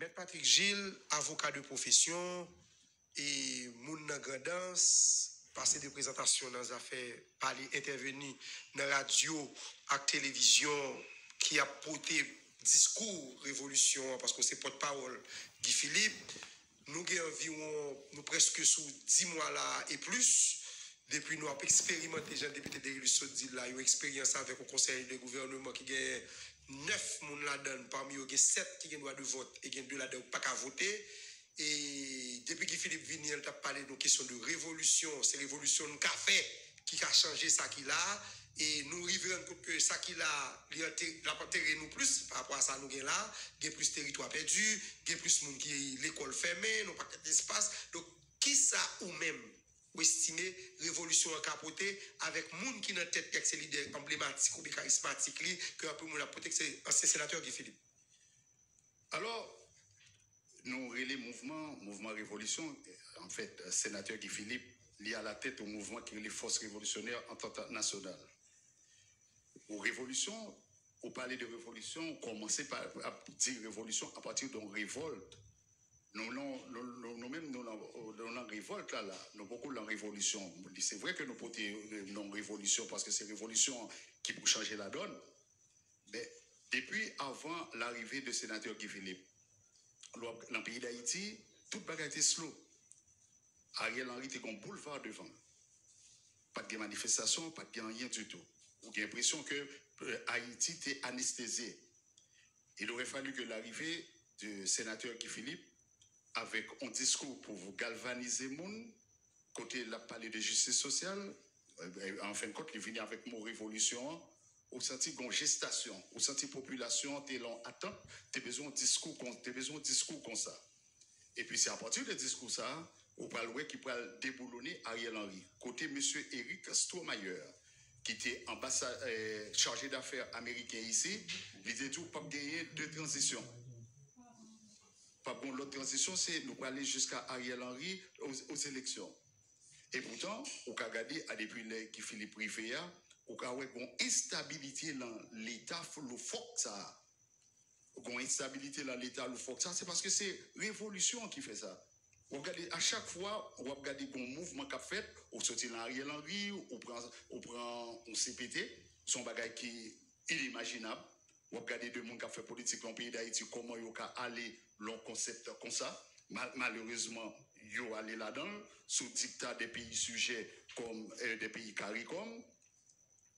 Maître Patrick Gilles, avocat de profession et moun nan grandance, passé de présentation dans les affaires, parler, intervenir dans la radio et télévision qui a porté discours révolution parce que c'est porte-parole Guy Philippe. Nous avons environ, nous presque sous 10 mois là et plus. Depuis nous avons expérimenté, j'ai député de Révolution dit là, une expérience avec le conseil de gouvernement qui gagne 9 personnes là-dedans, parmi eux, il y a 7 qui ont droit de vote et il y a 2 là-dedans qui pas qu'à voter. Et depuis que Philippe Vigny a parlé de question de révolution, c'est révolution de café qui a changé ça qu'il a. Et nous arrivons compte que ça qu'il a, la enterré nous plus par rapport à ça, nous avons là, il y a plus de territoire perdu, il y a plus de monde qui l'école fermée, nous pas d'espace. Donc, qui ça ou même ou estimer révolution en capoté avec moun qui dans tête avec ses leaders emblématiques ou charismatiques que un peu moun a porté que c'est ancien sénateur Guy Philippe. Alors nous relais mouvement révolution en fait sénateur Guy Philippe lié à la tête au mouvement qui est les forces révolutionnaires entente nationale. Aux révolutions, on parlait de révolution, on commençait par dire révolution à partir d'une révolte. Nous-mêmes, nous en révolte là, nous beaucoup en révolution. C'est vrai que nous portons une révolution parce que c'est révolution qui peut changer la donne. Mais depuis avant l'arrivée du sénateur Guy Philippe, dans le pays d'Haïti, toute bagarre était slow. Ariel Henry était comme boulevard devant. Pas de manifestation, pas de rien du tout. On a l'impression que Haïti était anesthésié. Il aurait fallu que l'arrivée du sénateur Guy Philippe avec un discours pour vous galvaniser le monde, côté la parler de justice sociale, en fin de compte, il vient avec mon révolution, au senti une gestation, au senti population, t'es long attends, t'as besoin de discours comme ça. Et puis c'est à partir de discours ça, on parle qui peut déboulonner Ariel Henry, côté monsieur Eric Stromayer, qui était chargé d'affaires américain ici, il dit tout pas gagner de transition. Pas bon, l'autre transition, c'est nous aller jusqu'à Ariel Henry aux élections. Et pourtant, au Kagadi, à depuis qui Philippe Rivea, au cas où il y a une instabilité dans l'État, le fort ça. Une instabilité dans l'État, le fort ça, c'est parce que c'est révolution qui fait ça. Regardez, à chaque fois, on regarde un mouvement qu'a fait, on sortit dans Ariel Henry, on prend un CPT, son bagage qui est inimaginable. On regarde deux monde qui a fait politique dans le pays d'Haïti, comment ils ont aller long concept comme ça. Malheureusement, ils ont allé là-dedans, sous dictat des pays sujets comme des pays CARICOM.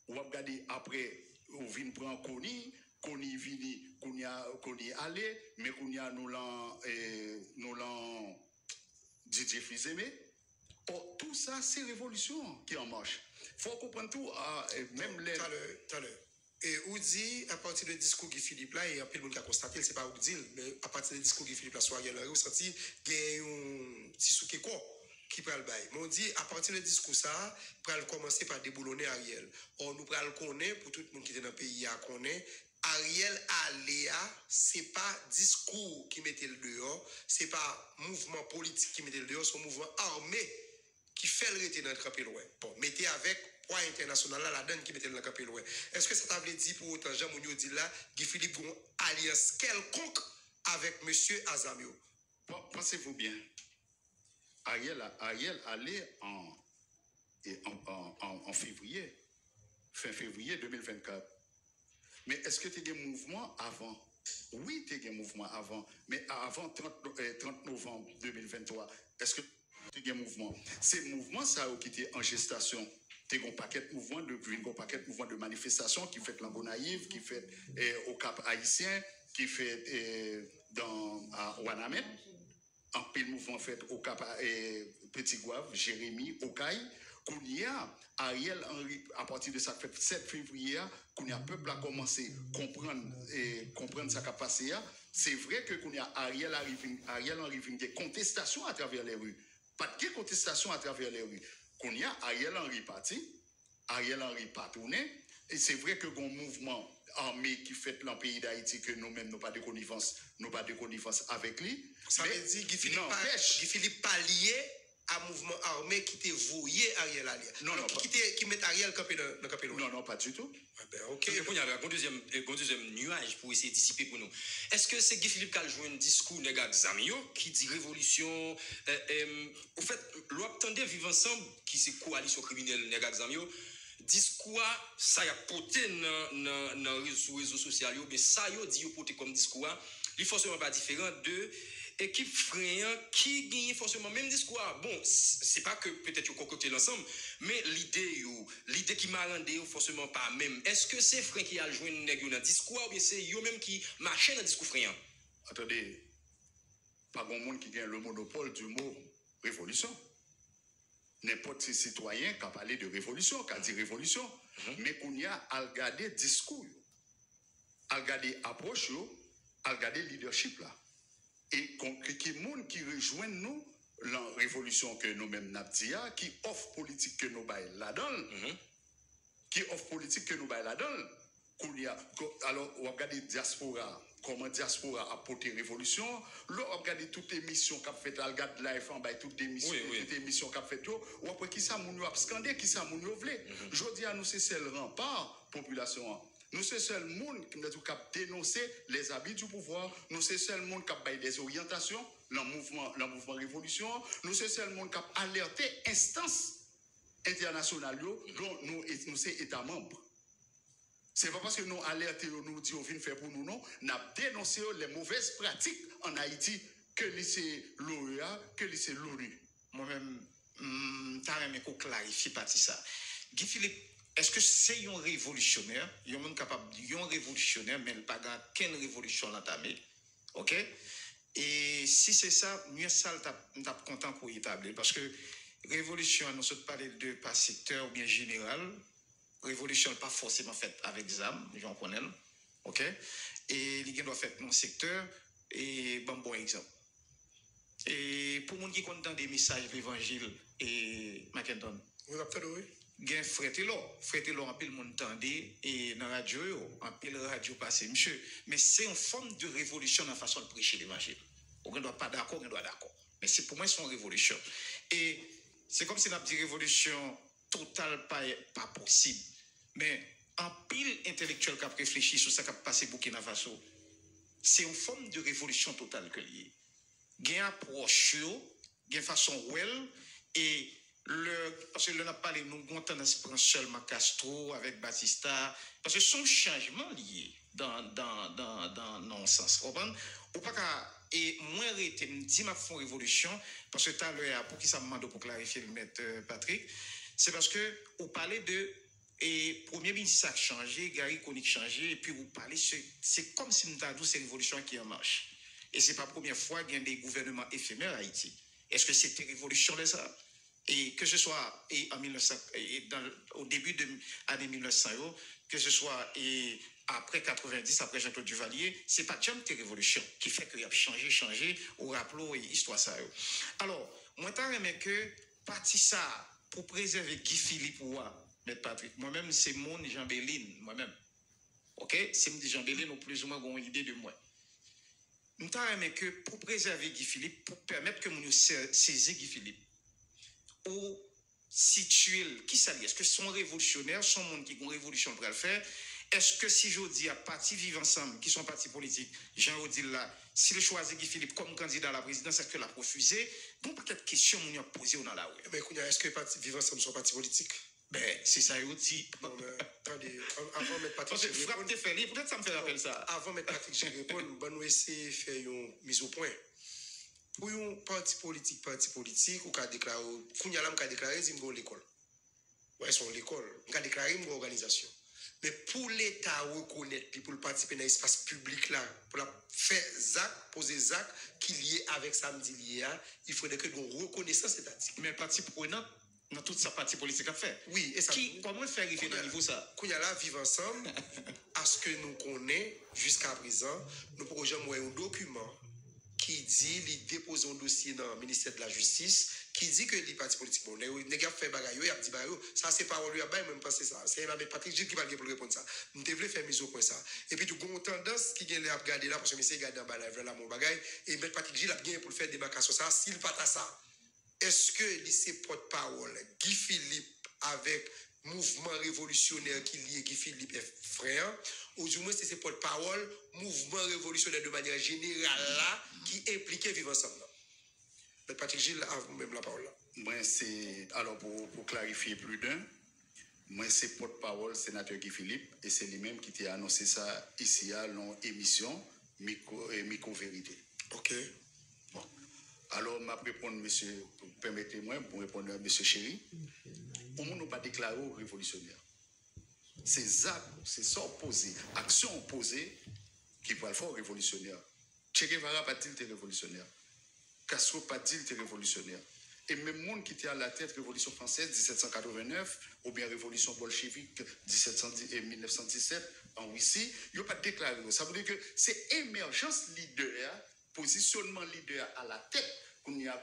On regarde après, on vient prendre Koni vini, Koni allé, mais Koni nous l'en Didier Fils-Aimé. Oh, tout ça, c'est révolution qui en marche. Il faut comprendre tout, même les... Tout à l'heure. Et ou dit, à partir du discours Guy Philippe là, et un peu le monde a constaté, c'est pas ou dit, mais à partir du discours Guy Philippe là, soit Ariel Henry, on senti qu'il y a un petit souké quoi qui prend le bail. Mais on dit, à partir du discours ça, pral commencer par déboulonner Ariel. Or, nous pral connaître, pour tout le monde qui est dans le pays, à connaître, Ariel Aléa, c'est pas discours qui mettait le dehors, c'est pas mouvement politique qui mettait le dehors, c'est un mouvement armé qui fait le rete dans le camp loin. Bon, mettez avec poids international là, la donne qui mettait dans le camp loin. Est-ce que ça t'avait dit pour autant, Jean Mounio dit là, Guy Philippe une alliance quelconque avec M. Azamio? Pensez-vous bien, Ariel allait en février, fin février 2024. Mais est-ce que tu as des mouvements avant? Oui, tu as des mouvements avant. Mais avant 30 novembre 2023, est-ce que tu as des mouvements? Ces mouvements, ça a été en gestation. Tu as un paquet de mouvements, de manifestations qui fait l'Angonaïve, qui fait au Cap Haïtien, qui fait à Ouanamet. Un peu de mouvement fait au Cap Petit Gouave, Jérémy, Okaï. Qu'on y a Ariel Henry, à partir de ça, 7 février, qu'on y a peuple a commencé à comprendre ça qui a passé. C'est vrai que qu'on y a Ariel Henry, des contestations à travers les rues. Pas de contestations à travers les rues. Qu'on y a Ariel Henry parti, Ariel Henry pas tourné. Et c'est vrai que un mouvement armé qui fait dans le pays d'Haïti que nous-mêmes n'avons pas de connivence avec lui. Ça veut dire Guy Philippe pas lié à mouvement armé qui te voyé Ariel Henry. Non, non, qui met Ariel campé dans campé. Non, non, pas du tout. Ah ben, OK. Il y a un deuxième nuage pour essayer de dissiper pour nous. Est-ce que c'est Guy Philippe qui a joué un discours qui dit révolution? Au fait, l'obtendez vivre ensemble, qui c'est coalition criminelle Negazamio, discours, ça a porté dans les réseaux sociaux, mais ça a dit porté comme discours, il est forcément pas différent de équipe frayant qui gagne forcément même discours. Bon, c'est pas que peut-être vous concoctez l'ensemble, mais l'idée qui m'a rendu forcément pas même. Est-ce que c'est frère qui a joué un discours ou bien c'est eux même qui marche dans le discours frayant? Attendez, pas grand monde qui gagne le monopole du mot révolution. N'importe quel citoyen qui a parlé de révolution, qui a dit révolution, mais qu'on y a à regarder discours, à regarder approche, à regarder leadership là. Et qui monde qui rejoint nous la révolution que nous-mêmes n'avons dit, qui offre politique que nous baillons là-dedans, qui offre politique que nous baillons là-dedans, alors on regarde diaspora, comment diaspora a porté révolution, là on regarde toutes les missions qu'a fait, on regarde live en bas toutes les missions, toutes les missions qu'a fait, ou après qui ça moun yo a scandé, qui ça moun yo vle. Je dis à nous c'est seul rempart population. Nous c'est seul monde qui a dénoncé les abus du pouvoir. Nous c'est seul monde qui a baillé des orientations, le mouvement révolution. Nous c'est seul monde qui a alerté instances internationales dont nous c'est États membres. C'est pas parce que nous alertons, nous disons, on vient faire pour nous, non. Nous avons dénoncé les mauvaises pratiques en Haïti que c'est l'OEA, que c'est l'ONU. Moi-même, t'as aimé qu'on clarifie partie ça. Guy Philippe, est-ce que c'est un révolutionnaire? Il y a un monde capable de un révolutionnaire, mais il n'y a pas qu'une révolution l'entamée. OK? Et si c'est ça, mieux ça, je suis content pour y établir. Parce que révolution, nous sommes parlé de par secteur ou bien général. Révolution n'est pas forcément faite avec des armes, j'en connais. OK? Et il doit faire dans le secteur. Et bon exemple. Et pour les gens qui comptent des messages de l'évangile et Mackinton. Vous avez fait, oui? Gen Frételo, en pile monde tendé et dans la radio, en pile radio passé, monsieur. Mais c'est une forme de révolution dans la façon de prêcher l'évangile. On ne doit pas d'accord, on doit d'accord. Mais c'est pour moi, c'est une révolution. Et c'est comme si on a dit révolution totale, pas possible. Mais en pile intellectuel qui a réfléchi sur ça qui a passé Burkina Faso, c'est une forme de révolution totale que lié. Gen approche, gen façon well et parce que le n'a pas les nous tendance prendre seulement Castro avec Batista parce que son changement lié dans non sens comprendre ou pas qu'à et moins arrêter me dit ma fond révolution parce que tout à l'heure pour qui ça me demande pour clarifier le maître Patrick c'est parce que vous parlez de et premier ministre ça a changé Gary Connick changé et puis vous parlez c'est comme si nous avons cette révolution qui en marche et c'est pas la première fois qu'il y a des gouvernements éphémères à Haïti. Est-ce que c'était révolution les ça? Et que ce soit en 1900, au début de l'année 1900, que ce soit après 90, après Jean-Claude Duvalier, ce n'est pas jamais une révolution qui fait qu'il a changé, au rappelons histoire ça. Alors, moi, je aimé que parti ça pour préserver Guy Philippe ou M. Patrick. Moi-même, c'est mon Jean Béline, moi-même. OK? C'est mon Jean Béline, ou plus ou moins, une idée de moi. Nous avons aimé que pour préserver Guy Philippe, pour permettre que nous saisissions Guy Philippe, ou situer qui ça dit est-ce que sont révolutionnaires sont monde qui ont révolution pour le faire est-ce que si je dis à parti vivre ensemble qui sont partis politiques Jean-Odile là s'il choisit Guy Philippe comme candidat à la présidence est-ce que l'a refusé bon pas quelque question on a posé dans la rue mais est-ce que parti vivre ensemble sont partis politiques ben c'est ça aussi attendez avant mettre Patrick frappe tes fait peut-être ça me fait rappeler ça avant mettre Patrick je réponds nous essayer faire une mise au point. Pour un parti politique, ou qu'a déclaré, Kounyalam qu'a déclaré, c'est une l'école. Ouais, c'est une école. Qu'a déclaré une organisation. Mais pour l'État reconnaître, puis pour participer dans l'espace public là, pour faire actes, poser des actes qui liés avec samedi lié, il faudrait que nous reconnaissance étatique. Mais parti prenant dans toute sa partie politique à faire. Oui, et ça. Comment faire arriver dans le niveau ça? Kounyala vivre ensemble, à ce que nous connaissons jusqu'à présent, nous pouvons jamais un document qui dit, il dépose un dossier dans le ministère de la Justice, qui dit que les partis politiques, bon, les gars fait bagaille, ils ont dit bagaille, ça c'est pas lui, même penser ça. C'est avec Patrick Gilles qui va pour répondre ça. Nous devons faire mise au point ça. Et puis, tout le monde tendance qui vient à regarder là, parce que monsieur regarde dans la vraie là, mon bagaille, et mettre Patrick Gilles a bien pour faire débarcation ça, s'il pas à ça. est-ce que lycée porte-parole Guy Philippe avec mouvement révolutionnaire qui lié Guy Philippe est frère, ou du moins c'est porte-parole mouvement révolutionnaire de manière générale là qui impliquait vivre ensemble. Mais Patrick Gilles a vous-même la parole là. Moi c'est alors pour clarifier plus d'un, moi c'est porte-parole sénateur Guy Philippe et c'est lui-même qui t'a annoncé ça ici à l'émission Micro-Vérité. OK. Bon. Alors, je vais répondre, monsieur, permettez-moi, pour répondre à monsieur Chéri. On ne pas déclaré révolutionnaire. C'est actes, c'est ça opposé, action opposée qui peut le faire révolutionnaire. Che Guevara pas dit qu'il était révolutionnaire. Castro pas dit qu'il était révolutionnaire. Et même monde qui était à la tête de la Révolution française 1789 ou bien Révolution bolchevique 1917 en Russie, il n'a pas déclaré. Ça veut dire que c'est émergence leader, positionnement leader à la tête qu'on y a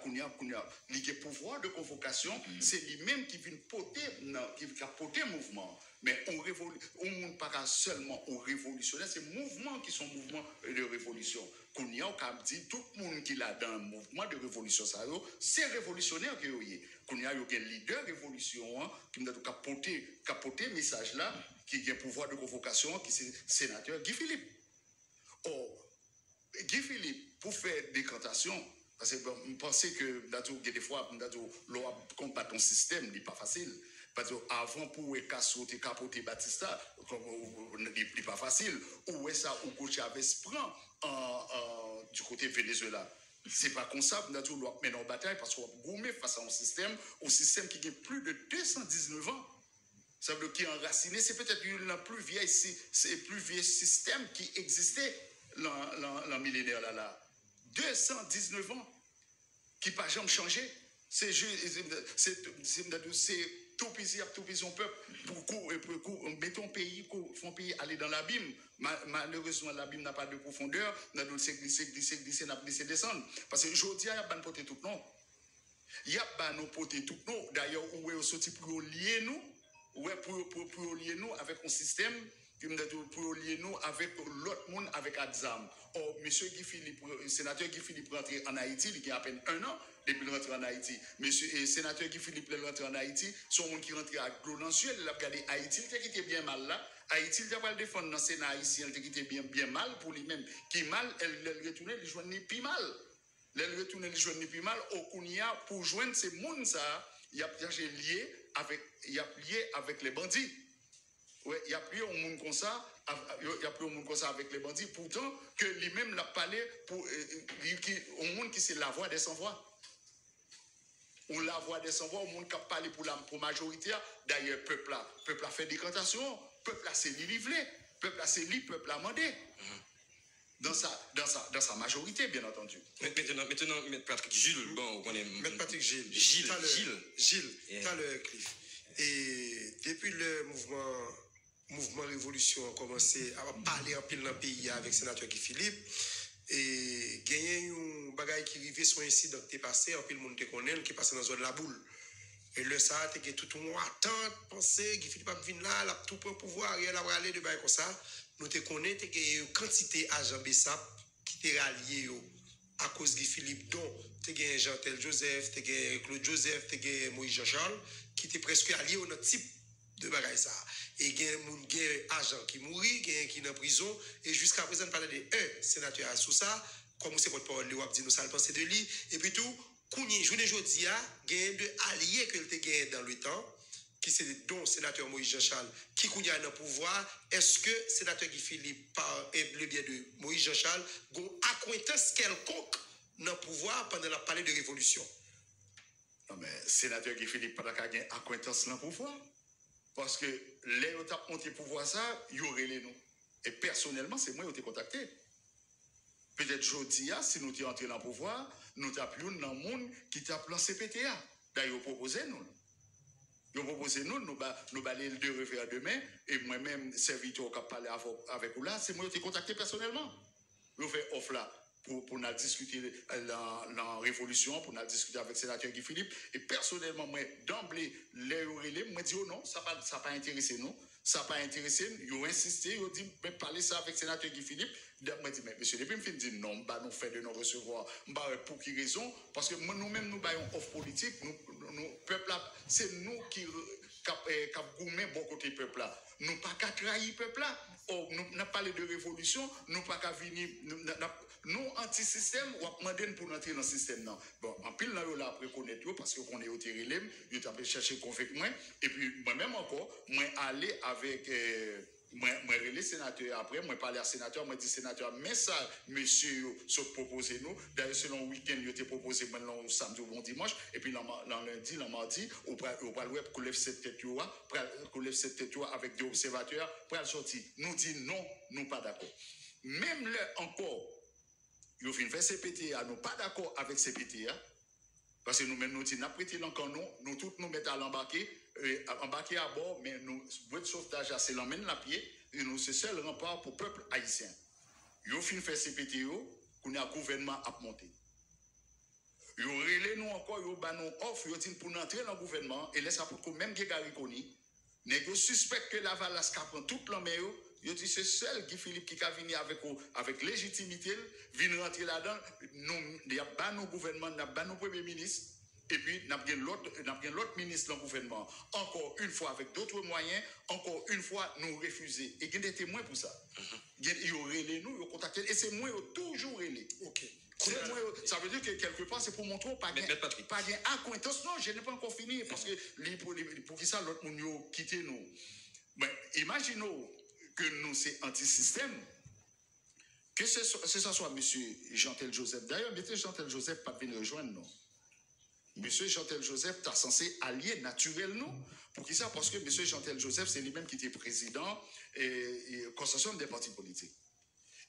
pouvoir de convocation, c'est lui-même qui vient porter le mouvement. Mais on ne parle pas seulement aux révolutionnaires, c'est mouvements qui sont mouvements de révolution. Qu'on y a dit tout le monde qui l'a dans le mouvement de révolution, c'est révolutionnaire qui est. Qu'on y a un leader révolution qui a capoté le message là, qui a pouvoir de convocation, qui est sénateur Guy Philippe. Or, Guy Philippe, pour faire décantation, parce que je pense que des fois, l'on combattre un système, ce n'est pas facile. Parce qu'avant, pour sauter, capoter Batista, ce n'est pas facile. Où est ça, où Chavez prend du côté Venezuela? Ce n'est pas comme ça, nous doit mener en bataille parce qu'on va gommer face à un système qui a plus de 219 ans. Ça veut dire qu'il est enraciné, c'est peut-être le plus vieux système qui existait dans le millénaire là. 219 ans qui n'a pas jamais changé. C'est tout pays un peuple pour mettre un pays aller dans l'abîme. Malheureusement, l'abîme n'a pas de profondeur. Nous avons glissé, descendre. Parce que aujourd'hui, il y a pas de poté tout non. Il y a pas de poté tout non. D'ailleurs, où est sorti pour lier nous, pour lier nous avec un système pour lier nous avec l'autre monde, avec Adzam. Or, M. Guy Philippe, sénateur Guy Philippe rentré en Haïti, il y a à peine 1 an depuis le rentré en Haïti. Sénateur Guy Philippe est rentré en Haïti, son monde qui rentré à Glonansuel, il a regardé Haïti, il était bien mal là. Haïti, il a pas le défendre dans le Sénat haïtien, il était bien mal pour lui-même. Qui mal, elle retourne, il joue ni plus mal. Elle retourne, il joue ni plus mal. Au Kounia, pour joindre ces mondes, ça, il a lié avec les bandits. Oui, il y a plus un monde comme ça, avec les bandits. Pourtant, que lui-même l'a parlé pour un monde qui c'est la voix des sans-voix. On la voix des sans-voix, un monde qui a parlé pour majorité. D'ailleurs, peuple a fait décantation, peuple a c'est livré, peuple a c'est libre, peuple a demandé. Dans sa majorité, bien entendu. Maintenant, M. Patrick Gilles, bon, on est. M. Patrick Gilles. Gilles. T'as le Cliff. Et depuis le mouvement révolution a commencé à parler en pile dans le pays avec le sénateur Guy Philippe, et il y a un bagage qui arrivait sur un incident qui est passé, en pile le monde te connaît, qui est passé dans la zone de la boule. Et le ça, tu as tout le monde attend, penser, Guy Philippe a venu là, il a tout pour pouvoir, il a aller de bagage comme ça. Nous te connaissons, tu as une quantité d'agents BESAP qui t'est rallié à cause de Guy Philippe, dont tu as Jean-Tel Joseph, tu as Claude Joseph, tu as Moïse Jean-Charles, qui étaient presque alliés au notre type de bagage ça. Et il y a un agent qui mourit, il y a un qui est en prison, et jusqu'à présent, on parle de un sénateur sous ça, comme c'est votre parole, on dit nous ça le penser de lui, et puis tout, Kouni, journée aujourd'hui, il y a deux alliés que tu as gagné dans le temps, qui c'est dont sénateur Moïse Jean-Charles, qui est dans le pouvoir. Est-ce que sénateur Guy Philippe, par le biais de Moïse Jean-Charles, a une acquaintance quelconque dans le pouvoir pendant la parole de révolution? Non, mais sénateur Guy Philippe n'a pas une acquaintance dans le pouvoir. Parce que les gens qui ont monté pouvoir ça, ils auraient les noms. Et personnellement, c'est moi qui ai contacté. Peut-être aujourd'hui, si nous sommes entrés dans le pouvoir, nous avons dans le monde qui t'a lancé CPTA. D'ailleurs, ils proposé nous. Ils proposé nous aller le 2 refaire demain. Et moi-même, serviteur qui a parlé avec vous là, c'est moi qui ai contacté personnellement. Ils ont fait offre là pour nous discuter la révolution, pour nous discuter avec le sénateur Guy Philippe. Et personnellement, moi, d'emblée, les relais, moi, dit oh non, ça n'a pas intéressé nous. Ça n'a pas intéressé. Ils ont insisté, ils ont dit, mais parlez ça avec le sénateur Guy Philippe. Moi, dis, mais monsieur, depuis me dit non, nous fait de nous recevoir. Pour qui raison? Parce que nous-mêmes, nous avons une offre politique, nous, peuple, c'est nous qui gourmet bon côté peuple là. Nous pas qu'à trahir peuple là. Nous n'a parlé de révolution, nous pas qu'à venir, nous anti-système, ou à demander pour entrer dans le système. Non. Bon, en pile, là, on a appris à connaître, parce qu'on est au terrain, il a cherché convaincre moi, et puis moi-même encore, moi aller avec. Moi relais sénateur après, moi parler à sénateur, moi dit sénateur, mais ça, monsieur, se proposé nous. D'ailleurs, selon le week-end, il était proposé maintenant samedi ou bon dimanche, et puis le lundi, le mardi, on va le web lève cette tête avec des observateurs, pour le sortir. Nous dit non, nous pas d'accord. Même là encore, il faut faire CPTA, nous pas d'accord avec CPTA, parce que nous-mêmes, nous disons, nous prêtons encore nous tous nous mettons à l'embarquer à bord, mais nous, boîte de sauvetage, c'est l'emmène la pied, et nous, c'est seul rempart pour le peuple haïtien. Ils ont fait CPTO, qu'on a un gouvernement à monter. Ils ont relé nous encore, ils ont ban nous offre, ils ont dit pour nous entrer dans le gouvernement, et laisse ça pour que même Gégari Koni, ils suspectent que la Valaska prend toute l'emmène, ils ont dit c'est seul Guy Philippe qui a venu avec légitimité, vient rentrer là-dedans, nous, il y a ban nos gouvernements, il y a ban nos premiers ministres. Et puis, nous avons l'autre ministre dans le gouvernement. Encore une fois, avec d'autres moyens, encore une fois, nous refuser. Et il y a des témoins pour ça. Ils ont relé nous, ils ont contacté. Et c'est moi qui ont toujours relé. Ok. Ça veut dire que quelque part, c'est pour montrer pas d'acquaintance. Non, je n'ai pas encore fini. Parce que pour qui ça, l'autre monde a quitté nous. Mais imaginons que nous, c'est anti-système. Que ce soit M. Jean-Tel Joseph. D'ailleurs, M. Jean-Tel Joseph pas venir rejoindre nous. Monsieur Jean-Tel Joseph est censé allier naturel nous. Pour qui ça? Parce que monsieur Jean-Tel Joseph, c'est lui-même qui était président et consortium des partis politiques.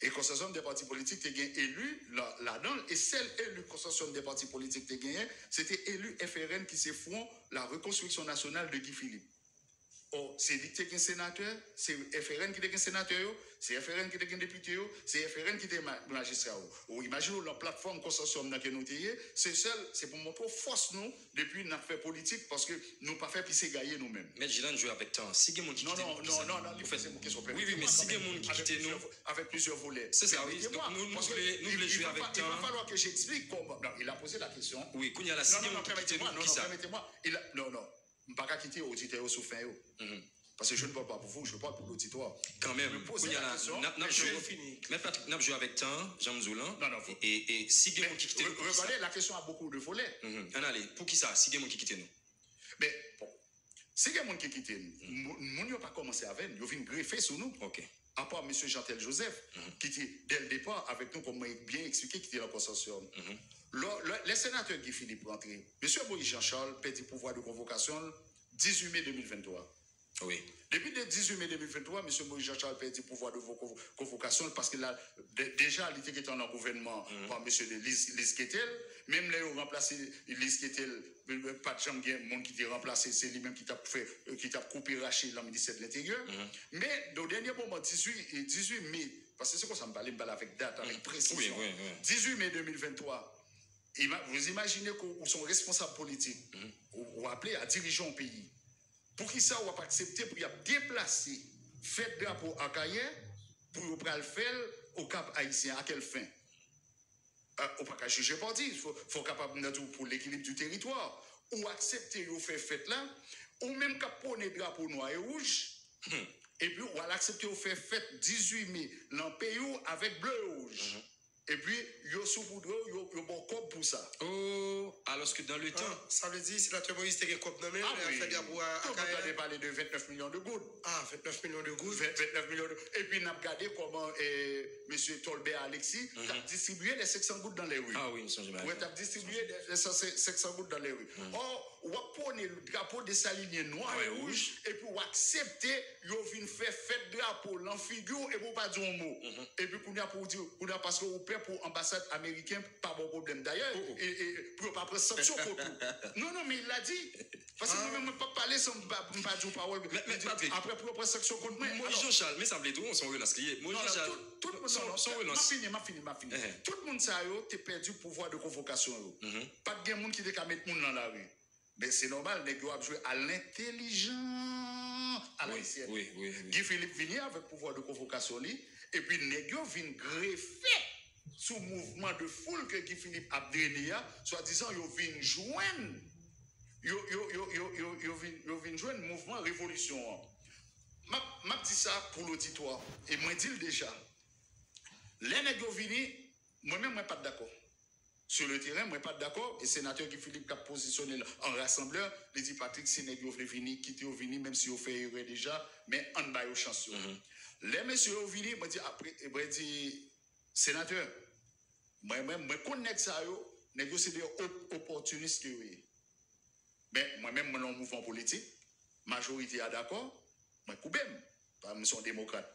Et consortium des partis politiques était élu là-dedans. Et celle élue consortium des partis politiques était gagné, c'était élu FRN qui s'est fond la reconstruction nationale de Guy Philippe. Oh, c'est lui qui est un sénateur, c'est FRN qui est un sénateur, c'est FRN qui est un député, c'est FRN qui est un magistrat. Ou imaginez la plateforme consortium dans laquelle nous sommes, c'est pour montrer force nous depuis notre fait politique parce que nous pas fait pisser gailler nous-mêmes. Mais Gilan joue avec temps. Si quelqu'un qui quitte non, il faut faire question. Oui, mais si quelqu'un qui quitte nous avec plusieurs volets. C'est ça, oui. Donc nous voulons jouer avec temps. Il va falloir que j'explique comment. Non, il a posé la question. Oui, quand il y a la si quelqu'un qui quitte nous, qui ça? Permettez-moi. Non. Je ne peux pas quitter l'auditeur sous fin. Parce que je ne parle pas pour vous, je parle pour l'auditoire. Quand même, il y a la question. Mais Patrick, nous jouons avec temps, Jean Mzoulan. Non. Et si quelqu'un qui quitte nous. Regardez, la question a beaucoup de volets. Allez, pour qui ça? Si quelqu'un qui quitte nous. Mais bon, si quelqu'un qui quitte nous, nous n'avons pas commencé avec nous, ils viennent greffer sur nous. Ok. À part M. Jean-Tel Joseph, qui était dès le départ avec nous, comme bien expliqué, qui était dans le consortium. Les sénateurs Guy Philippe rentré. M. Moïse Jean-Charles perdit pouvoir de convocation 18 mai 2023. Oui. Depuis le 18 mai 2023, M. Moïse Jean-Charles perdit pouvoir de convocation parce que là, déjà, il était dans le gouvernement par M. Lys Ketel. Même là, il a remplacé Lys Ketel, pas de chambre, monde qui t'a remplacé, c'est lui-même qui t'a coupé, raché dans le ministère de l'Intérieur. Mais au dernier moment, 18 mai, parce que c'est quoi ça me parle avec date, avec précision. Oui. 18 mai 2023. Vous imaginez qu'ils sont responsables politiques, ou appelés à diriger un pays. Pour qui ça, on va pas accepter pour y déplacer, faire drapeau à Carrière, pour le faire au Cap haïtien. À quelle fin? On ne peut pas juger par dire. Il faut capable de pour l'équilibre du territoire. Ou accepter de faire fête là, ou même capone drapeau noir et rouge. Et puis, on va accepter de faire fête 18 mai dans le pays avec bleu et rouge. Et puis, il y a sous-poudre, il y a bon cop pour ça. Oh, alors que dans le temps. Ça veut dire, si la Moïse était un cop dans le même, il a fait des abouts à Carrière. On a parlé de 29 millions de gouttes. 29 millions de gouttes. 29 millions de gouttes. Et puis, on a regardé comment M. Tolbert Alexis a distribué les 500 gouttes dans les rues. Ah oui, nous sommes jamais. Oui, tu as distribué les 500 gouttes dans les rues. Or, on va prendre le drapeau de sa ligne noire et rouge, et puis on va accepter, on vient faire fête drapeau, l'enfigure, et pour pas dire un mot. Et puis, on a pour dire, parce qu'on paie pour l'ambassade américaine, pas bon problème d'ailleurs, et pour pas prendre sanction pour tout. Non, mais il l'a dit. Parce que nous-mêmes, on ne peut pas parler sans pas dire parole. Après, pour prendre sanction contre moi. Moi, Jean-Charles, mais ça me plaît tout, on s'en relance lié. Moi, Jean-Charles, tout le monde, m'a fini. Tout le monde, ça a perdu le pouvoir de convocation. Pas de monde qui a mettre monde dans la rue. Mais c'est normal, les gars jouer à l'intelligence, à l'ancienne. Oui. Guy Philippe vient avec pouvoir de convocation, Et puis, Negyo vient greffer sous mouvement de foule que Guy Philippe a drainé, soit-disant, il vient joindre. Il vient joindre mouvement révolution. M'a dit ça pour l'auditoire. Et moi, dis déjà. Les Negyo vini, moi-même, moi pas d'accord. Sur le terrain, moi pas d'accord. Et sénateur Guy Philippe qui a positionné en rassembleur, il dit Patrick, si Negyo veut venir, quitter au vini, même si vous fait erreur déjà, mais on va au chance. Les messieurs au vini, moi dit après, moi dit sénateur, moi-même, moi connais ça, Negyo c'est des opportunistes que oui. Mais moi-même, moi, dans le mouvement politique, majorité est d'accord, moi, coupem, parce que je suis un démocrate.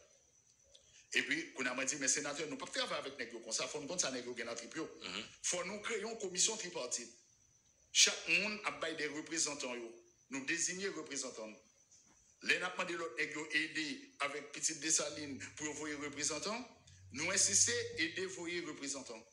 Et puis, on a dit, mais sénateur, nous ne pouvons pas travailler avec Negyo comme ça, il faut nous prendre ça, Negyo, dans tripio. Il faut nous créer une commission tripartite. Chaque monde a baillé des représentants, nous désigner représentants. Les n'a pas de l'autre Negyo aider avec Petite Dessalines pour envoyer représentants, nous insistons aider envoyer représentants.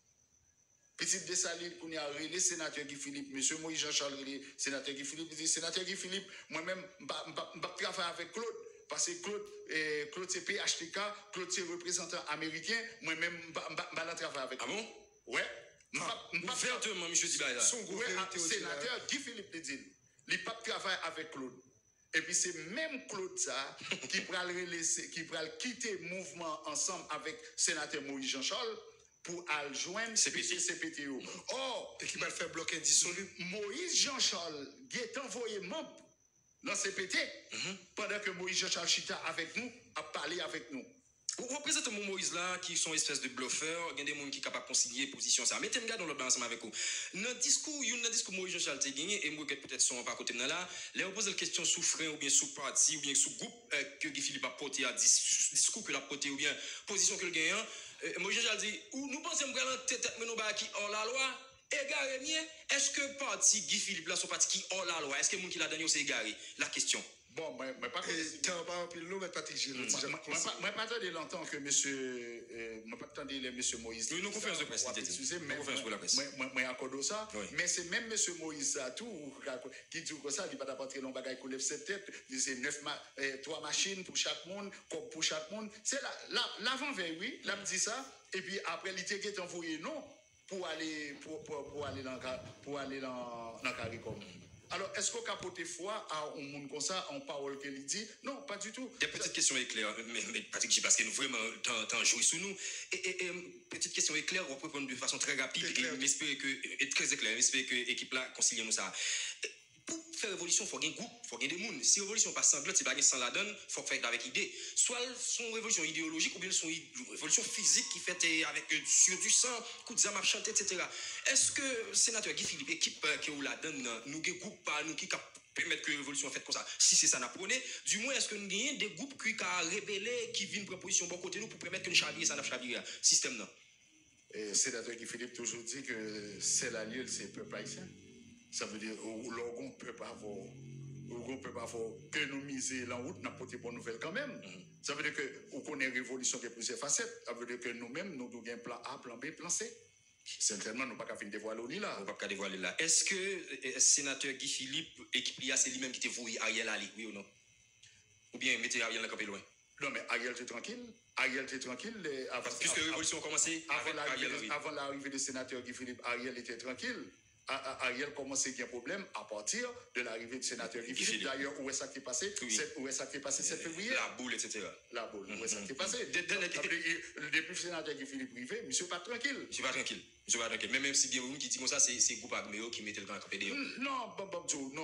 Petite Dessalines, qu'on a relé sénateur Guy Philippe, monsieur Moïse Jean-Charles relé sénateur Guy Philippe, dit sénateur Guy Philippe, moi-même, je ne vais pas travailler avec Claude, parce que Claude c'est PHTK, Claude c'est représentant américain, moi-même, je ne vais pas travailler avec Ah bon? Ouais. Ouvertement, monsieur Dibaïla. Sénateur Guy Philippe le dit, il ne va pas travailler avec Claude. Et puis c'est même Claude ça qui va quitter le mouvement ensemble avec sénateur Moïse Jean-Charles pour joindre CPTO. Or, et qui va le faire bloquer dissolu. Moïse Jean-Charles est envoyé membre dans CPT pendant que Moïse Jean-Charles Chita avec nous, a parlé avec nous. Vous représentez mon Moïse là, qui sont espèce de bluffeurs, il y a des gens qui sont capables de concilier position ça. Mettez-moi dans le ensemble avec vous. Dans le discours, Moïse Jean-Charles a gagné, et moi peut-être sont pas côté de là, les posent la question sous frein ou bien sous parti ou bien sous groupe que Guy Philippe a porté à discours que l'a porté ou bien position que le gagnant. Moïse Jean-Charles dit, ou nous pensons que nous tête mais nous qui hors la loi, égaré bien, est-ce que parti Guy Philippe là son parti qui hors la loi, est-ce que les gens qui l'a donné c'est égaré? La question. Bon, moi, pas moi, pas attendre longtemps que monsieur, moi, pas attendre les monsieur Moïse. Oui, nous confiance de presse. Excusez, mais moi, accorde ça. Mais c'est même monsieur Moïse, tout, qui dit que ça, il va pas très long bagaille qu'on lève cette tête, c'est 3 machines pour chaque monde, comme pour chaque monde. C'est l'avant-veille, oui, là, me dit ça, et puis après, il était envoyé, non, pour aller dans CARICOM. Alors, est-ce qu'on a porté foi à un monde comme ça, en parole qu'il dit? Non, pas du tout. Des petites questions éclairées, mais Patrick, parce que nous vraiment t'en jouer sous nous. Et petite question éclair, on peut prendre de façon très rapide et très éclair. J'espère que l'équipe là concilie nous ça. Pour faire révolution, il faut gagner groupe, il faut gagner des gens. Si révolution passe sans bloc, c'est pas sans la donne, il faut faire avec idée. Soit son révolution idéologique ou bien son révolution physique qui fait avec sur du sang, coup de zama chanter, etc. Est-ce que sénateur Guy Philippe, équipe qui ou la donne, nous avons groupe pas nous qui permettre que l'évolution faite comme ça, si c'est ça n'a prôné, du moins est-ce que nous avons des groupes qui ont rébellé, qui viennent prendre position bon côté nous pour permettre que nous chavier ça n'a chavier système non. Sénateur Guy Philippe toujours dit que c'est l'allié, c'est le peuple haïtien. Ça veut dire l'orgon peut pas avoir que nous miser en route, n'a pas de bonnes nouvelles quand même. Ça veut dire que on connaît une révolution qui a plusieurs facettes. Ça veut dire que nous-mêmes, nous avons un plan A, plan B, plan C. Certainement, nous n'avons pas qu'à dévoiler là. On n'a pas qu'à dévoiler là. Est-ce que le sénateur Guy Philippe, équipe IA, c'est lui-même qui te voué Ariel Ali, oui ou non? Ou bien mettez Ariel là campé loin? Non, mais Ariel était tranquille. Puisque la révolution a commencé avant l'arrivée du sénateur Guy Philippe, Ariel était tranquille. Ariel commençait à avoir un problème à partir de l'arrivée du sénateur Guy Philippe. D'ailleurs, où est-ce qui est passé? Où est-ce qui est passé 7 février? La boule, etc. La boule, où est-ce qui est passé? Depuis le sénateur Guy Philippe privé, monsieur pas tranquille. Monsieur pas tranquille. Mais même si bien vous qui dit comme ça, c'est groupe Agméo qui mettait le grand campé dehors. Non,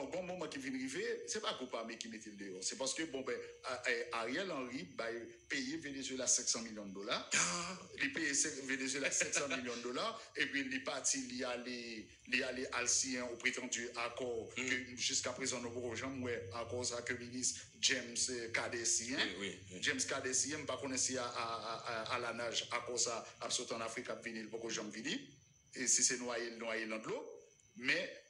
bon moment qui vient arriver, c'est pas groupe Agméo qui mettait le dehors. C'est parce que, Ariel Henry payé Venezuela $500 millions. Il payé Venezuela $700 millions. Et puis, il est parti, il est allé Alcien au prétendu accord que jusqu'à présent, nous n'avons jamais accord ça que le ministre James Kadessien. James Kadessien, pas connaissé à la nage, accord ça, à sauter en Afrique, à venir, beaucoup de gens venir. Et si c'est noyé dans l'eau, mais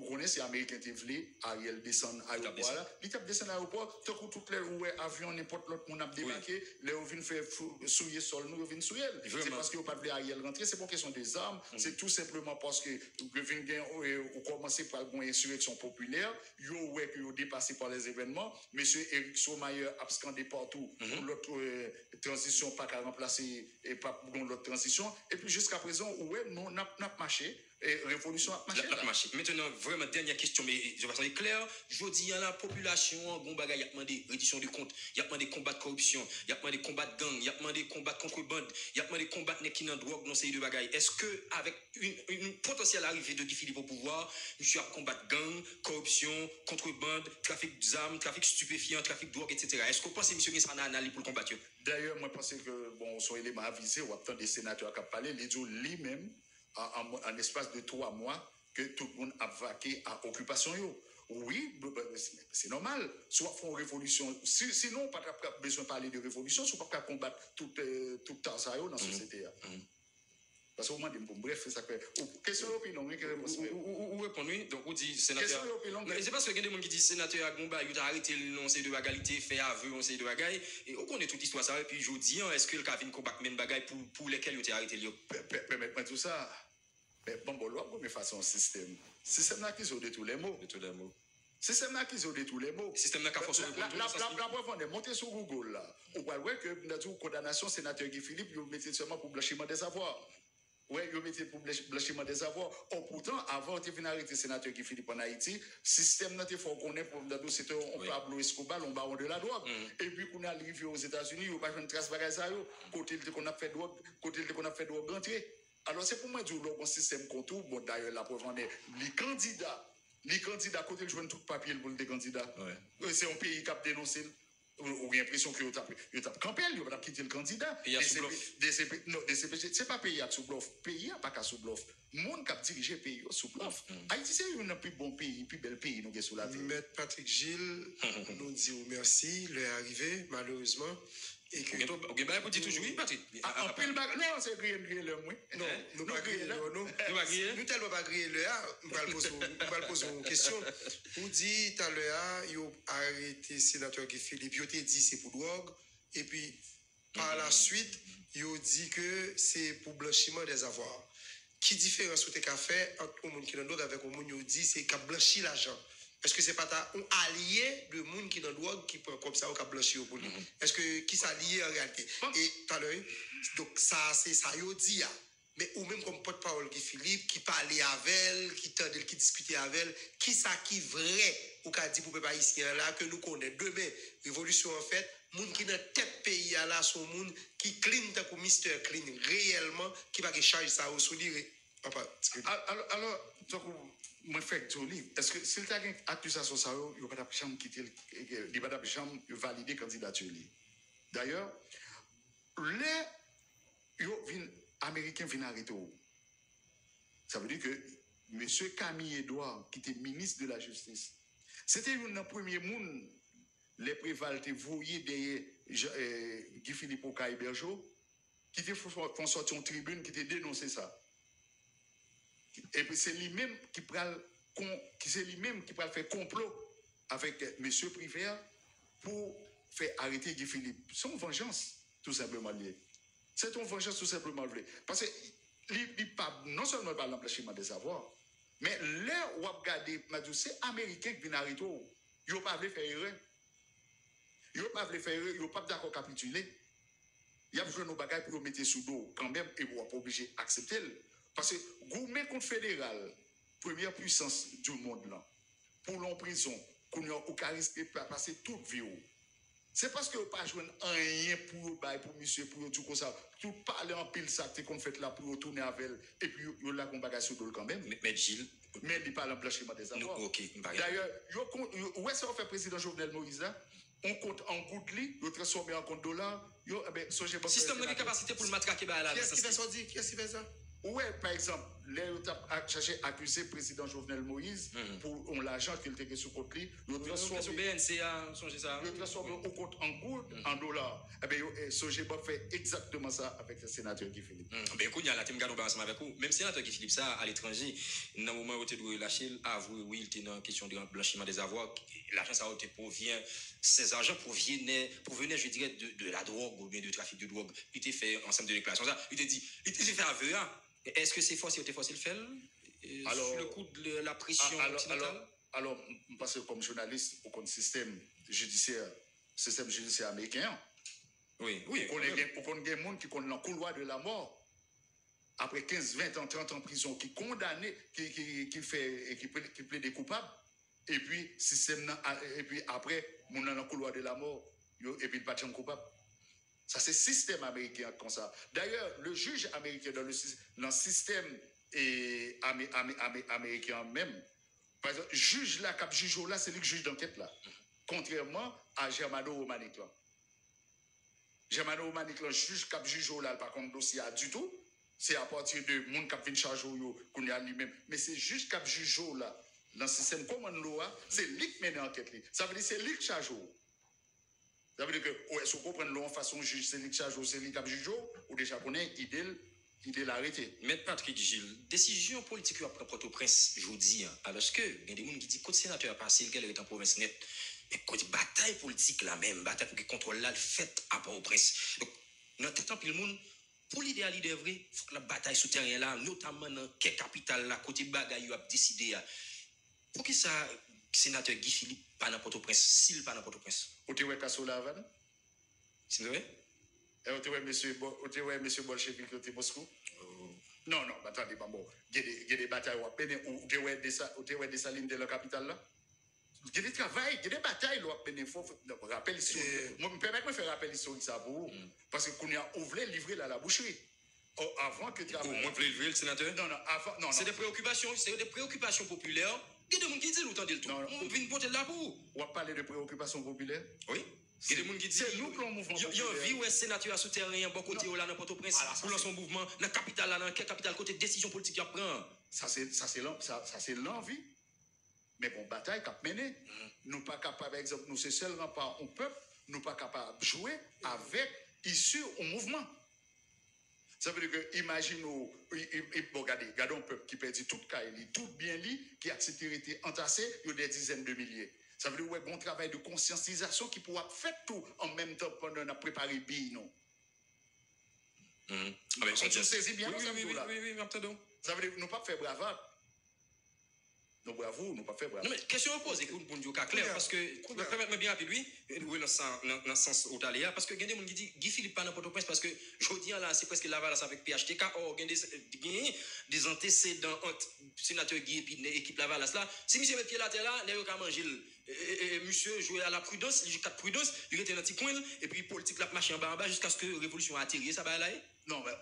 vous connaissez, les Américains qui voulaient, Ariel descend à l'aéroport là. Ils descendent à l'aéroport, tout toutes les avions, n'importe l'autre monde a débarqué, les ils viennent faire souiller sol, nous viennent souiller. C'est parce qu'ils n'ont pas voulu Ariel rentrer, c'est pour question des armes, c'est tout simplement parce que vous commencez par une insurrection populaire, ils ont dépassé par les événements, monsieur Eric Somayer a scandé partout pour l'autre transition, pas qu'à remplacer et pas pour l'autre transition, et puis jusqu'à présent, nous n'a marché. Et révolution a marché. Maintenant, vraiment, dernière question, mais je vais être clair. Je dis à la population, bon bagay, il y a demandé réduction de compte, il y a demandé combat de corruption, il y a demandé combat de gang, il y a demandé combat de contrebande, il y a demandé combat de qui dans drogue, dans ces deux bagailles. Est-ce que, avec une potentielle arrivée de Guy Philippe au pouvoir, monsieur a combattre gang, corruption, contrebande, trafic d'armes, trafic stupéfiant, trafic de drogue, etc. Est-ce que vous pensez, monsieur, qu'il sera analysé pour le combattre? D'ailleurs, moi, je pense que, bon, son élément avisé, ou attend des sénateurs qui ont parlé, les dit lui-même, en espace de 3 mois, que tout le monde a vaqué à occupation. Oui, c'est normal. Soit font révolution. Sinon, pas besoin de parler de révolution, soit pas combattre tout temps dans la société. Parce que au moins, bref, ça fait. Question d'opinion, oui, ou répondre, donc, vous dites, sénateur. C'est parce que il y a des gens qui disent, sénateur Agomba, il a arrêté le nom, c'est de bagalité, fait aveu, on sait de bagaille. Et on connaît toute l'histoire, ça. Et puis, je dis, est-ce que le Kavin combat même bagaille pour lesquels il a arrêté le permettez-moi tout ça. Mais bon, mais façon système. Système là qui ont de tous les mots. Système là qui ont de tous les mots. Système là qui a forcé la preuve, on est monté sur Google là. On voit que dans une condamnation, sénateur Guy Philippe, il mettait seulement pour blanchiment des avoirs. Oui, il mettait pour blanchiment des avoirs. Pourtant, avant de venir arrêter le sénateur Guy Philippe en Haïti, le système là, il faut qu'on ait pour c'était un Pablo Escobar, un baron de la drogue. Et puis, qu'on est arrivé aux États-Unis, il n'y a pas une trace bagaille ça, côté qu'on a fait drogue, entrer. Alors, c'est pour moi du un système contour. Bon, d'ailleurs, la preuve en est, les candidats, côté le tout papier pour les candidats. C'est un pays qui a dénoncé. On a l'impression que vous avez campé, vous avez quitté le candidat. Pays à sous bluff. Non, c'est pas pays à sous bluff. Pays à pas qu'à sous bluff. Monde qui a dirigé le pays sous bluff. Haïti, c'est un plus bon pays, plus bel pays, nous, sous la terre. Maître Patrick Gilles, nous disons merci, il est arrivé, malheureusement. Et que. Ok, bah, vous dites toujours oui, Patrick. Non, c'est griller le moins. Non, nous ne pas griller le. Nous tellement pas griller le. Nous allons poser une question. Vous dites tout à l'heure, il a arrêté le sénateur Guy Philippe, il a dit c'est pour drogue. Et puis, par la suite, il a dit que c'est pour blanchiment des avoirs. Qui différence vous avez fait entre le monde qui est dans drogue avec le monde qui dit c'est qu'il a blanchi l'argent? Est-ce que c'est pas un allié de monde qui est dans la drogue qui prend comme ça ou qui a blanchi au bout? Est-ce que qui s'allie en réalité? Et tout à l'heure, donc ça, c'est ça, il dit. Mais ou même comme porte-parole Guy Philippe, qui parlait avec elle, qui discutait avec elle, qui ça qui vrai, ou qui a dit pour les Haïtiens là, que nous connaissons demain, révolution en fait, monde qui dans tête pays là, son monde qui clean tant que Mr. Clean, réellement, qui va charger ça au sourire. Alors, moi, fait tout livre. Est-ce que s'il y a une accusation, ça, il n'y a pas de chambre quitter, il n'y a pas de chambre valider la candidature. D'ailleurs, les Américains viennent arrêter. Ça veut dire que M. Camille Edouard, qui était ministre de la Justice, c'était un premier monde, les prévalés voyaient derrière Guy Philippe Okaï Bergeau, qui était font sortir en tribune, qui était dénoncé ça. Et puis c'est lui-même qui va faire complot avec M. Privert pour faire arrêter Guy Philippe. C'est une vengeance, tout simplement lié. C'est une vengeance tout simplement lié. Parce que non seulement par l'emblanchiment des avoirs, mais là où on regarde, c'est Américain qui vient arrêter. Ils n'ont pas voulu faire erreur. Ils n'ont pas voulu faire erreur, ils n'ont pas d'accord capituler. Il y a besoin de nos bagages pour mettre sous dos quand même et vous n'êtes pas obligé d'accepter. Parce que gouvernement confédéral, première puissance du monde là, pour l'emprisonner, qu'on a risqué de passer toute vie. C'est parce que vous n'avez pas joué rien pour monsieur, pour tout comme ça. Tout parler en pile ça, qu'on fait là pour retourner avec elle, et puis vous avez un bagage sur le quand même. Mais Gilles. Mais il parle en blanchiment des avoirs. Okay, d'ailleurs, où est-ce qu'on fait président Jovenel Moïse là? On compte en goutte li, on transforme en compte dollar. Le système de capacité pour le matraquer. Qui est-ce qui fait ça? Ouais, par exemple, les cherché accuser le président Jovenel Moïse pour l'argent qu'il était sous compte lui, il transformé au compte en gourde, en dollars. Eh bien, Sogeba fait exactement ça avec le sénateur Guy Philippe. Ben, écoute, il y a la team gardons ensemble avec vous. Même sénateur Guy Philippe, ça, à l'étranger, dans le moment où tu dois lâcher, avouer, oui, il était dans la question de blanchiment des avoirs. L'argent, ça provient, ces argents provenaient, je dirais, de la drogue ou bien du trafic de drogue. Il était fait ensemble de déclarations. Il était dit, il était fait aveu. Est-ce que c'est forcé ou t'es forcé le faire alors, sur le coup de la pression occidentale? Alors, parce que comme journaliste, au compte système judiciaire américain, oui. On connaît des gens qui connaissent le couloir de la mort. Après 15, 20 ans, 30 ans de prison, qui condamné, qui plaide des coupables. Et puis, système, et puis après, on dans le couloir de la mort, et puis il pas de coupable. Ça, c'est le système américain comme ça. D'ailleurs, le juge américain dans le système américain même, par exemple, juge là, cap juge là, c'est lui qui juge d'enquête là. Contrairement à Germano Romanik là. Germano Romanik là, juge cap juge là, par contre, dossier du tout. C'est à partir de monde qui vient charger qu'on a lui-même. Mais c'est juste cap juge là, dans le système common law, c'est lui qui mène l'enquête. Ça veut dire c'est lui qui charge. Ça veut dire que, si vous comprenez l'eau en façon juge, c'est lui qui charge, c'est lui qui juge, ou déjà connaît, idée l'arrêter. Maître Patrick Gilles, décision politique à Port-au-Prince, je vous dis, alors que, il y a des gens qui disent que le sénateur a passé, le gars est en province net, mais côté bataille politique la même, bataille pour qu'il contrôle là, le fait à Port-au-Prince. Donc, dans tout temps, le monde, pour l'idéal vrai, il faut que la bataille souterraine là, notamment dans quelle capitale là, côté bagaille, a décidé, pour que ça, sénateur Guy Philippe, pas dans Port-au-Prince, s'il pas dans Port-au-Prince. Ou tu vois Kassolavan? C'est vrai? Et ou tu vois monsieur Bolchevik qui était Moscou? Non, attendez, bon. Il y a des batailles ou tu vois des salines de la capitale là? Il y a des travails, il y a des batailles là. Il faut rappeler historique. Moi, me permettez de faire rappel historique ça pour vous. Parce que qu'on a ouvert livrer la boucherie. Avant que tu aies. Moi, je livrer le sénateur? Non, avant. Non. C'est des préoccupations populaires. Il y a des gens qui disent autant de tout. On vient porter là pour vous. On va parler de préoccupations populaires? Oui. Il y a des gens qui disent. C'est nous qui avons mouvement. Il y a une vie où est sénateur souterrain, bon côté là, dans Port-au-Prince, pour lancer son mouvement, dans la capitale là, dans quelle capitale, côté décision politique qu'il prend. Ça, c'est l'envie. Mais bon, bataille qu'a mené. Nous pas capables, par exemple, nous, c'est seulement pas un peuple, nous pas capables de jouer avec, issu au mouvement. Ça veut dire que, imaginons, regardez un peuple qui perdit toute caille, tout bien li, qui a été entassé, il y a des dizaines de milliers. Ça veut dire qu'il y a un travail de conscientisation qui pourra faire tout en même temps pendant qu'on a préparé billes, non? Tu saisis bien, oui, ça veut dire que nous ne pas faire bravade. Nous bravo, nous pas faire bravo. Non, mais question posée pour nous dire clair, parce que, permettez-moi bien rapide, oui, dans le sens otaléa, parce que il y a des gens qui disent Guy Philippe pas dans Port-au-Prince, parce que je dis là, c'est presque la valence avec PHTK, or, il y a des antécédents entre sénateur Guy et puis l'équipe la valence là. Si monsieur met pied là, là, il a mangé monsieur jouait à la prudence, il joue 4 prudence, il était dans un petit coin, et puis politique la marche en bas jusqu'à ce que la révolution a atterri, ça va là. Non, mais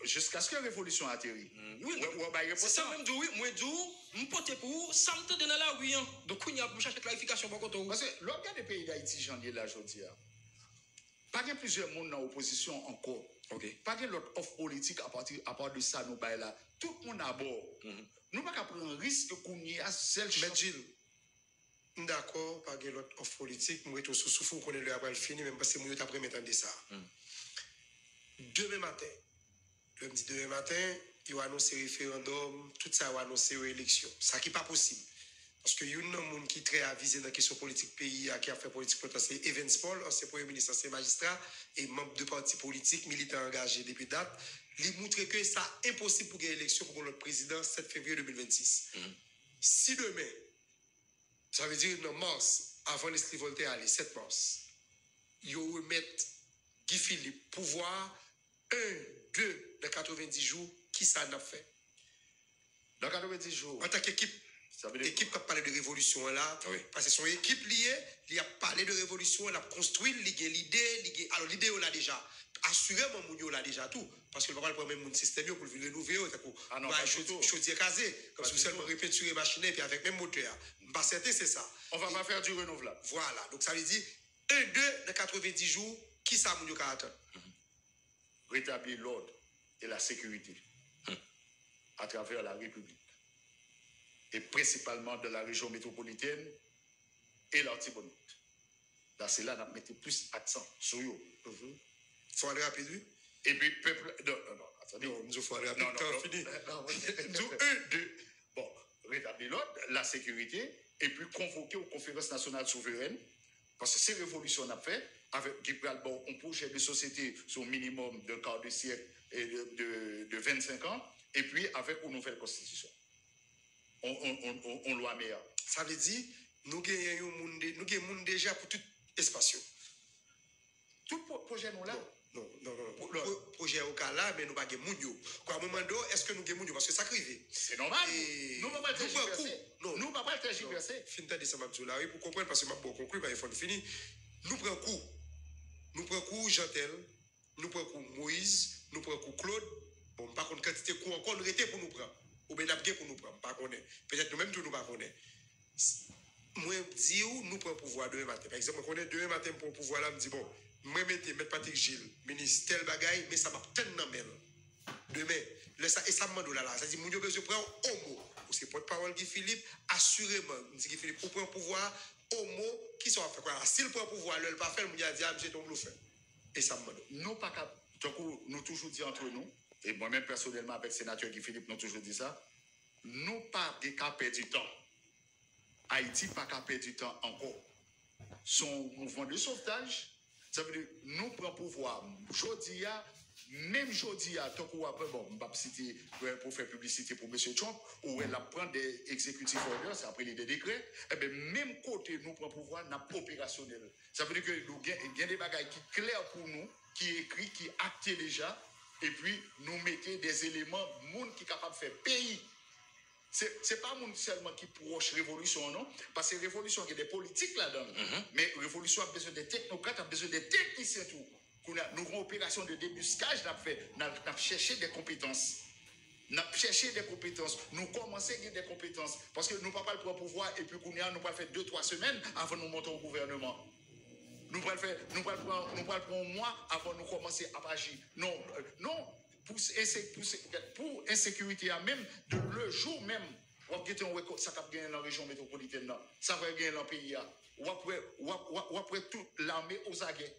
jusqu'à ce que la révolution a atterri. Oui, c'est ça même, oui, moi, je porte pour ça me donne là, oui. Donc, il y a chercher clarification pour côté. Parce que l'organe des pays d'Haïti, j'en ai là, je dis, pas qu'il y a plusieurs monde dans l'opposition encore. Pas qu'il y a l'autre offre politique à part de ça, nous, là. Tout le monde à bord. Nous pas qu'à prendre un risque qu'on y a seule chose. Mais Gilles, d'accord, pas qu'il y a l'autre offre politique, moi, je suis souffle qu'on est le après fini, même parce que moi, je t'apprends maintenant de ça. Demain matin, lundi demain matin, il va annoncer référendum, tout ça va annoncer élection. Ça qui n'est pas possible. Parce que il y a un monde qui est très avisé dans la question politique pays, qui a fait politique, c'est Evans Paul, ancien premier ministre, ancien magistrat, et membre de partis politiques, militant engagé depuis date. Il montre que ça est impossible pour gagner l'élection pour le président 7 février 2026. Si demain, ça veut dire en mars, avant les Voltaire aller, 7 mars, ils remettent Guy Philippe pouvoir 1, 2, dans 90 jours, qui ça n'a fait? Dans 90 jours. En tant qu'équipe, l'équipe qui a parlé de révolution là, parce que son équipe liée, il a parlé de révolution, elle a construit l'idée, alors l'idée on l'a déjà. Assurément, on l'a déjà tout. Parce que le va pas le même système pour le rénover, chaudier casé, comme si vous seulement répéturer machine et puis avec même moteur. Pas certain, c'est ça. On va pas faire du renouvelable. Voilà. Donc ça veut dire 1, 2, dans 90 jours, qui ça, mon attendre? Rétablir l'ordre et la sécurité. travers la République. Et principalement de la région métropolitaine et l'Artibonite. Là, c'est là qu'on mettait plus accent sur eux. Faut aller rapide, oui. Et puis, peuple. Non, attendez. Non, nous faut aller rapide. Non, fini. Bon, rétablir l'ordre, la sécurité, et puis convoquer aux conférences nationales souveraines, parce que ces révolutions qu'on a fait, avec qui prend un projet de société sur minimum d'un quart de siècle et de 25 ans, et puis avec une nouvelle constitution. On loi meilleure. Ça veut dire, nous avons déjà pour tout espace. Tout projet nous là. Non. Projet au cas là, mais nous n'avons pas de mounio. À un moment donné, est-ce que nous avons mounio? Parce que ça crive. C'est normal. Nous ne pouvons pas le tergiverser. Non, nous ne pouvons pas le tergiverser. Fin de ça, oui, pour comprendre, parce que je vais conclure, il faut finir. Nous prenons coup. Nous prenons coup Jantel, nous prenons coup Moïse, nous prenons coup Claude. Bon, par contre, quantité de coup encore, nous arrêtons pour nous prendre. Ou bien nous pour nous prendre. Pas connaître. Peut-être nous-mêmes, nous ne pas connaître. Moi, je dis, nous prenons pouvoir demain matin. Par exemple, je connais demain matin pour pouvoir là, je dis, bon, moi, je mets Patrick Gilles, ministre tel bagaille, mais ça m'a tellement mal. Demain, et ça m'a dit là, ça dit, mon Dieu, je prends homo. Parce que porte-parole Guy Philippe, assurément, Guy Philippe, pour prendre pouvoir, homo, qui sont fait quoi? S'il prend pouvoir, le pas faire, il a dit, ah, monsieur, ton bluff. Et ça m'a dit. Nous, pas cap. Donc, nous toujours dit entre nous, et moi-même personnellement, avec le sénateur Guy Philippe, nous toujours dit ça, nous pas de cas perdre du temps. Haïti pas qu'à perdre du temps encore. Son mouvement de sauvetage, ça veut dire nous prenons pouvoir. Même aujourd'hui, tant qu'on après, bon, je ne vais pas citer pour faire publicité pour M. Trump, où elle prend des exécutifs orders, c'est après les décrets, et bien même côté nous prenons pouvoir, nous sommes opérationnels. Ça veut dire que nous avons des bagages qui sont clairs pour nous, qui écrit, qui acté déjà, et puis nous mettons des éléments, monde qui sont capables de faire pays. Ce n'est pas seulement qui proche révolution, non? Parce que révolution, il y a des politiques là-dedans. Mais révolution a besoin de technocrates, a besoin de techniciens tout. Nous avons une opération de débuscage, nous avons cherché des compétences. Nous avons cherché des compétences. Nous commençons à gagner des compétences. Parce que nous ne pouvons pas le pouvoir et puis nous pouvons faire 2-3 semaines avant de nous monter au gouvernement. Nous pouvons prendre un mois avant de nous commencer à agir. Non. Pour insécurité, même de le jour même, ça va gagner dans la région métropolitaine, ça va gagner dans le pays. Ou après toute l'armée aux aguets.